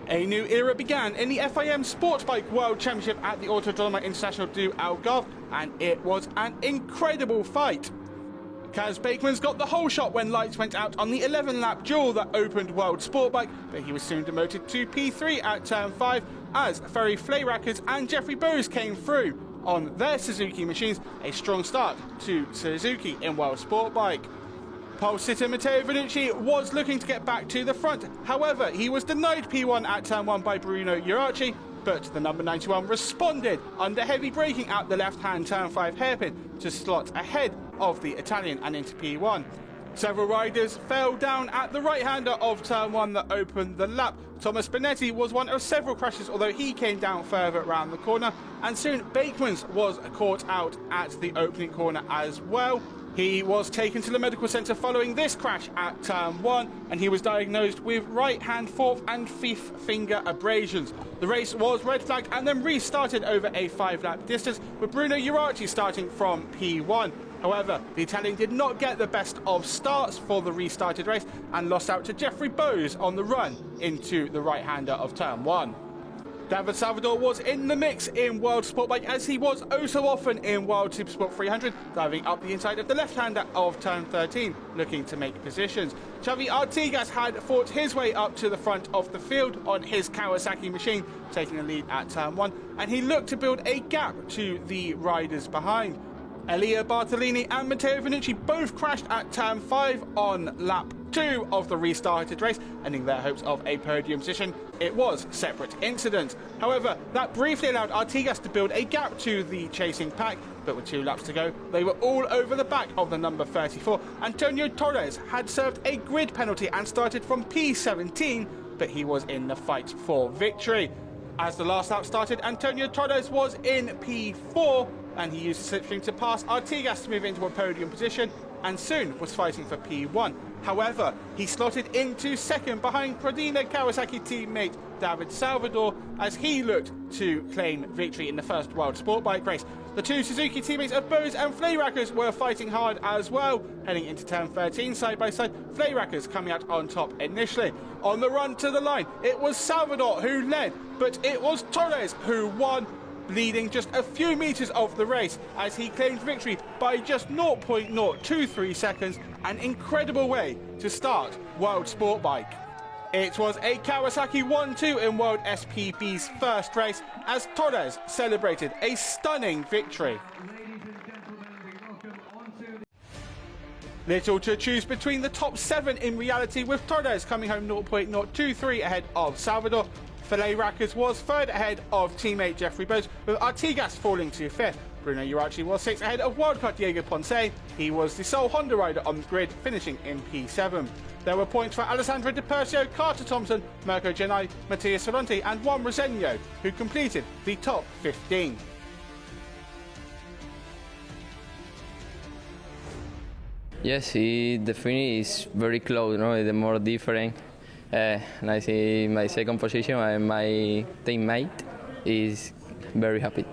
A new era began in the FIM Sportbike World Championship at the Autodromo International do Algarve, and it was an incredible fight. Kaz Bakeman's got the whole shot when lights went out on the 11-lap duel that opened World Sportbike, but he was soon demoted to P3 at turn 5 as Ferry Fleirackers and Jeffrey Bowes came through on their Suzuki machines. A strong start to Suzuki in World Sportbike. Pole sitter Matteo Venucci was looking to get back to the front. However, he was denied P1 at turn 1 by Bruno Uraci, but the number 91 responded under heavy braking at the left-hand turn 5 hairpin to slot ahead of the Italian and into P1. Several riders fell down at the right-hander of turn 1 that opened the lap. Thomas Bonetti was one of several crashes, although he came down further around the corner, and soon Bakeman's was caught out at the opening corner as well. He was taken to the medical centre following this crash at turn 1, and he was diagnosed with right-hand, fourth and fifth finger abrasions. The race was red flagged and then restarted over a 5-lap distance, with Bruno Uraci starting from P1. However, the Italian did not get the best of starts for the restarted race and lost out to Jeffrey Bowes on the run into the right-hander of turn 1. David Salvador was in the mix in World Sportbike, as he was oh so often in World Supersport 300, diving up the inside of the left-hander of turn 13, looking to make positions. Xavi Artigas had fought his way up to the front of the field on his Kawasaki machine, taking the lead at turn 1, and he looked to build a gap to the riders behind. Elia Bartolini and Matteo Venucci both crashed at turn 5 on lap 2 of the restarted race, ending their hopes of a podium position. It was separate incidents. However, that briefly allowed Artigas to build a gap to the chasing pack, but with 2 laps to go, they were all over the back of the number 34. Antonio Torres had served a grid penalty and started from P17, but he was in the fight for victory. As the last lap started, Antonio Torres was in P4, and he used the slipstream to pass Artigas to move into a podium position, and soon was fighting for P1. However, he slotted into second behind Prodina Kawasaki teammate David Salvador as he looked to claim victory in the first World Sportbike race. The 2 Suzuki teammates of Bowes and Fleirackers were fighting hard as well, heading into turn 13 side by side, Fleirackers coming out on top initially. On the run to the line, it was Salvador who led, but it was Torres who won, leading just a few metres of the race as he claimed victory by just 0.023 seconds, an incredible way to start World Sportbike. It was a Kawasaki 1-2 in World SPB's first race as Torres celebrated a stunning victory. Little to choose between the top 7 in reality, with Torres coming home 0.023 ahead of Salvador. Fleirackers was third ahead of teammate Jeffrey Bowes, with Artigas falling to 5th. Bruno Uraci was 6th ahead of wildcard Diego Ponce. He was the sole Honda rider on the grid, finishing in P7. There were points for Alessandro Di Persio, Carter Thompson, Mirko Genai, Mattias Sorrenti and Juan Roseno, who completed the top 15. Yes, it definitely is very close, no? The more different. And I see my second position and my teammate is very happy.